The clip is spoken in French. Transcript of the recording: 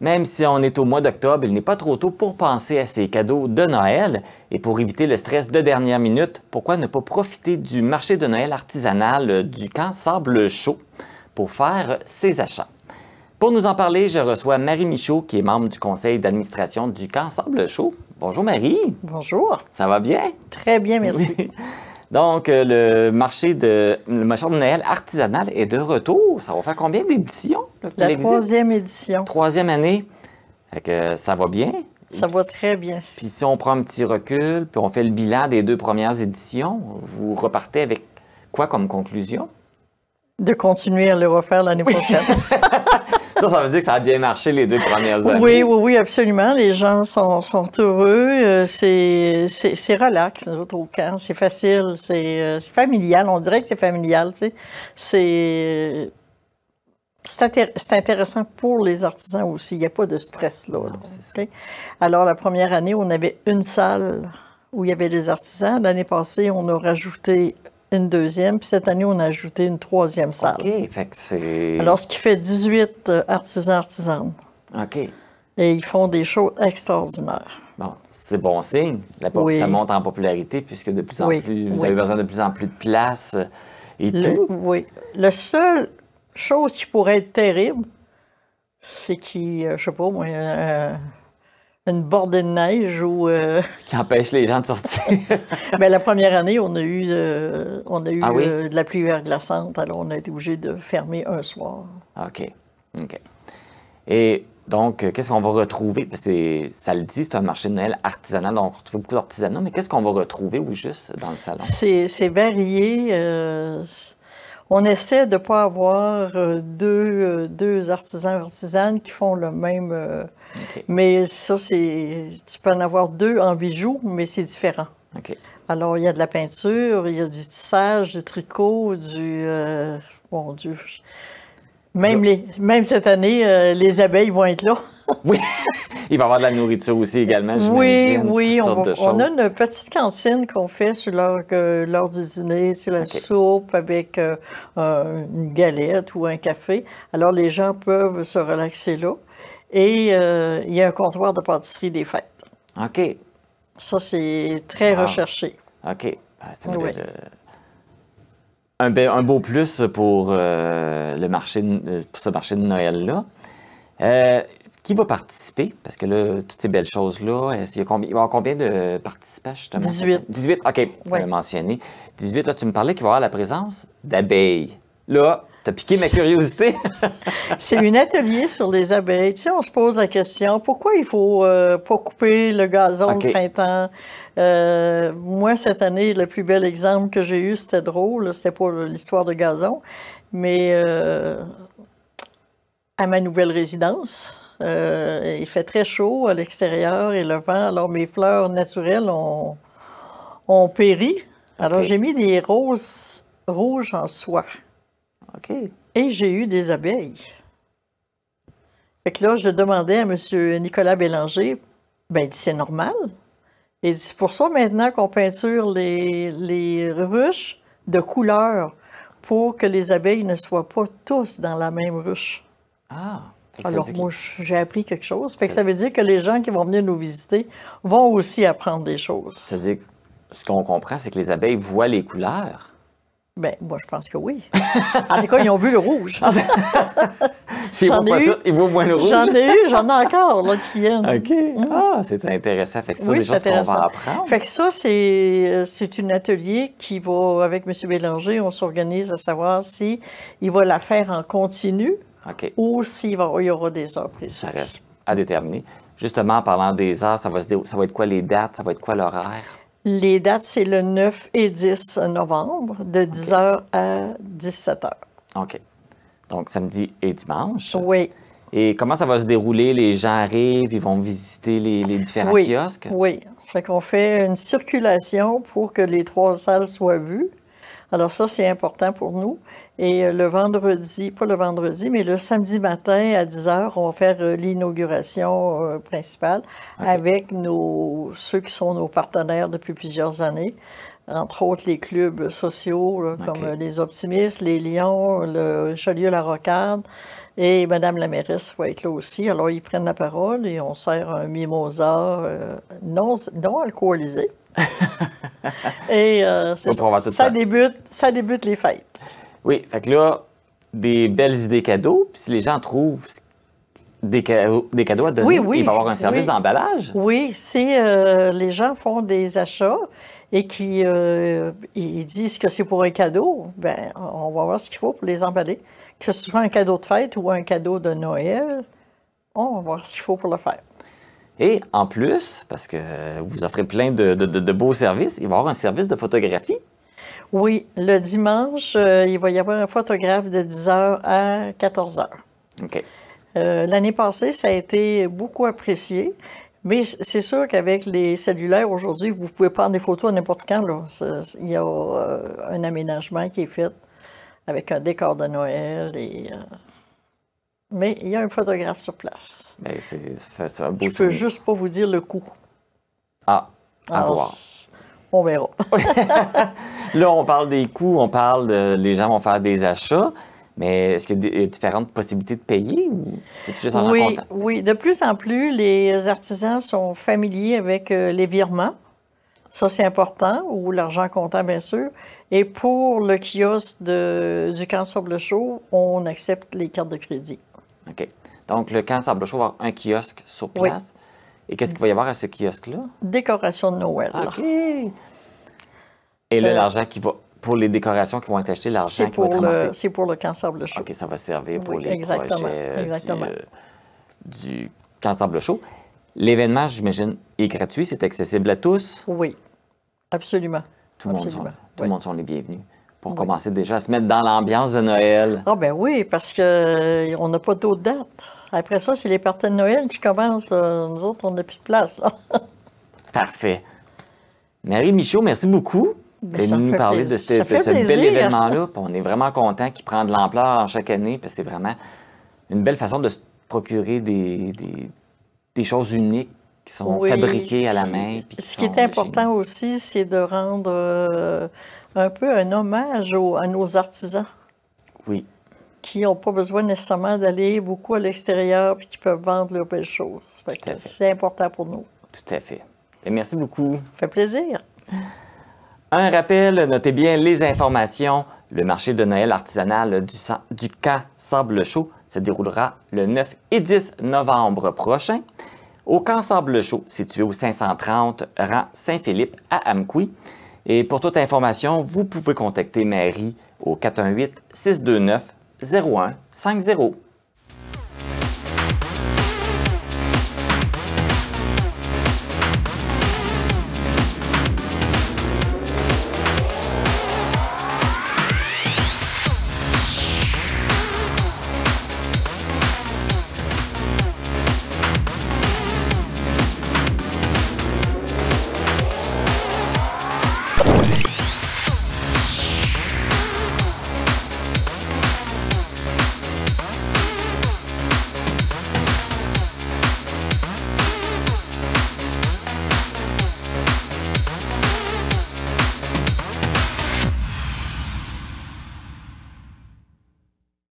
Même si on est au mois d'octobre, il n'est pas trop tôt pour penser à ces cadeaux de Noël. Et pour éviter le stress de dernière minute, pourquoi ne pas profiter du marché de Noël artisanal du camp Sable Chaud pour faire ses achats? Pour nous en parler, je reçois Marie Michaud, qui est membre du conseil d'administration du camp Sable Chaud. Bonjour Marie. Bonjour. Ça va bien? Très bien, merci. Oui. Donc, le marché de Noël artisanal est de retour. Ça va faire combien d'éditions? La troisième édition. Troisième année. Fait que ça va bien. Ça va très bien. Puis si on prend un petit recul, puis on fait le bilan des 2 premières éditions, vous repartez avec quoi comme conclusion? De continuer à le refaire l'année prochaine. Ça veut dire que ça a bien marché les 2 premières années. Oui, oui, oui, absolument. Les gens sont heureux. C'est relax, nous autres, au camp. C'est facile. C'est familial. On dirait que c'est familial, tu sais. C'est intéressant pour les artisans aussi. Il n'y a pas de stress là. Okay? Alors, la première année, on avait une salle où il y avait des artisans. L'année passée, on a rajouté une deuxième, puis cette année, on a ajouté une troisième salle. OK, fait que c'est... Alors, ce qui fait 18 artisans-artisanes. OK. Et ils font des choses extraordinaires. Bon, c'est bon signe. Ça monte en popularité puisque de plus en plus, vous avez besoin de plus en plus de place et tout. Oui. La seule chose qui pourrait être terrible, c'est je sais pas moi, une bordée de neige ou... Qui empêche les gens de sortir. Bien, la première année, on a eu de la pluie verglaçante, alors on a été obligé de fermer un soir. OK. Et donc, qu'est-ce qu'on va retrouver? Parce que ça le dit, c'est un marché de Noël artisanal, donc on retrouve beaucoup d'artisanat, mais qu'est-ce qu'on va retrouver au juste dans le salon? C'est varié. On essaie de ne pas avoir deux artisanes qui font le même... Okay. Mais ça, tu peux en avoir 2 en bijoux, mais c'est différent. Okay. Alors, il y a de la peinture, il y a du tissage, du tricot, Même cette année, les abeilles vont être là. Oui, il va y avoir de la nourriture aussi également, j'imagine. Oui, on a une petite cantine qu'on fait sur l'heure du dîner, sur la soupe avec une galette ou un café. Alors, les gens peuvent se relaxer là. Et il y a un comptoir de pâtisserie des fêtes. OK. Ça, c'est très recherché. OK. C'est un beau plus pour ce marché de Noël-là. Qui va participer? Parce que là, toutes ces belles choses-là, il va y avoir combien de participants, justement? 18. 18, OK, vous l'avez mentionné. 18, là, tu me parlais qu'il va y avoir la présence d'abeilles. Là, t'as piqué ma curiosité. C'est un atelier sur les abeilles. Tu sais, on se pose la question, pourquoi il ne faut pas couper le gazon le printemps? Moi, cette année, le plus bel exemple que j'ai eu, c'était drôle, c'était pas l'histoire de gazon, mais à ma nouvelle résidence, il fait très chaud à l'extérieur et le vent, alors mes fleurs naturelles ont péri. Alors, j'ai mis des roses rouges en soie. OK. Et j'ai eu des abeilles. Fait que là, je demandais à M. Nicolas Bélanger, ben, il dit, c'est normal. Il dit, c'est pour ça maintenant qu'on peinture les ruches de couleur pour que les abeilles ne soient pas tous dans la même ruche. Ah! Alors, moi, j'ai appris quelque chose. Fait que ça veut dire que les gens qui vont venir nous visiter vont aussi apprendre des choses. C'est-à-dire, ce qu'on comprend, c'est que les abeilles voient les couleurs. Bien, moi, je pense que oui. En tout cas, ils ont vu le rouge. S'ils ne voient pas tout, ils voient moins le rouge. J'en ai encore, là, qui viennent. OK. Ah, c'est intéressant. Fait que c'est des choses qu'on va apprendre. Fait que ça, c'est un atelier qui va, avec M. Bélanger, on s'organise à savoir si il va la faire en continu ou s'il y aura des heures précises. Ça reste à déterminer. Justement, en parlant des heures, ça va être quoi les dates? Ça va être quoi l'horaire? Les dates, c'est le 9 et 10 novembre, de 10h à 17h. OK. Donc, samedi et dimanche. Oui. Et comment ça va se dérouler? Les gens arrivent, ils vont visiter les différents kiosques? Oui. Fait qu'on fait une circulation pour que les 3 salles soient vues. Alors ça, c'est important pour nous. Et le vendredi, pas le vendredi, mais le samedi matin à 10h, on va faire l'inauguration principale avec ceux qui sont nos partenaires depuis plusieurs années. entre autres les clubs sociaux, là, comme OK. les Optimistes, les Lions, le Richelieu-La Rocarde. Et Madame la mairesse va être là aussi. Alors, ils prennent la parole et on sert un mimosa non alcoolisé. Et c'est Pour avoir tout ça. ça débute les fêtes. Oui, fait que là, des belles idées cadeaux. Puis si les gens trouvent des cadeaux à donner, Oui, il va y avoir un service oui. d'emballage. Oui, si les gens font des achats et ils disent que c'est pour un cadeau, ben on va voir ce qu'il faut pour les emballer. Que ce soit un cadeau de fête ou un cadeau de Noël, on va voir ce qu'il faut pour le faire. Et en plus, parce que vous offrez plein de beaux services, il va y avoir un service de photographie. Oui, le dimanche, il va y avoir un photographe de 10h à 14h. OK. L'année passée, ça a été beaucoup apprécié, mais c'est sûr qu'avec les cellulaires aujourd'hui, vous pouvez prendre des photos à n'importe quand, là. Il y a un aménagement qui est fait avec un décor de Noël, mais il y a un photographe sur place. Bien, c'est un beau Je peux souvenir. juste pas vous dire le coût. Ah, à Alors, voir. on verra. Là, on parle des coûts, on parle les gens vont faire des achats, mais est-ce qu'il y a différentes possibilités de payer ou c'est juste en Oui, comptant? oui. De plus en plus, les artisans sont familiers avec les virements. Ça, c'est important, ou l'argent comptant, bien sûr. Et pour le kiosque du Camp Sable Chaud, on accepte les cartes de crédit. OK. Donc, le Camp Sable Chaud va avoir un kiosque sur Oui. place. Et qu'est-ce qu'il va y avoir à ce kiosque-là? Décoration de Noël. OK. Et là, l'argent qui va... Pour les décorations qui vont être achetées, l'argent qui va être ramassé. C'est pour le Camp Sable Chaud. OK, ça va servir pour Oui, les exactement, projets exactement. du Camp Sable Chaud. L'événement, j'imagine, est gratuit, c'est accessible à tous. Oui, absolument. Tout le monde Absolument, tout le oui. monde sont les bienvenus. Pour Oui. commencer déjà à se mettre dans l'ambiance de Noël. Ah ben oui, parce que on n'a pas d'autres dates. Après ça, c'est les parties de Noël qui commencent. Nous autres, on n'a plus de place. Parfait. Marie Michaud, merci beaucoup Ben, de ça me nous fait parler de plaisir. Ça fait ce bel plaisir. événement-là. Puis on est vraiment content qu'il prenne de l'ampleur chaque année, parce que c'est vraiment une belle façon de se procurer des choses uniques qui sont Oui, fabriquées à la puis main. Puis ce qui qui sont est de chez important nous. aussi, c'est de rendre un peu un hommage à nos artisans Oui, qui n'ont pas besoin nécessairement d'aller beaucoup à l'extérieur et qui peuvent vendre leurs belles choses. Fait Tout à que fait. c'est important pour nous. tout à fait. Et merci beaucoup. Ça fait plaisir. Un rappel, notez bien les informations. Le marché de Noël artisanal du Camp Sable Chaud se déroulera le 9 et 10 novembre prochain au Camp Sable Chaud, situé au 530 rang Saint-Philippe à Amqui. Et pour toute information, vous pouvez contacter Marie au 418-629-0150.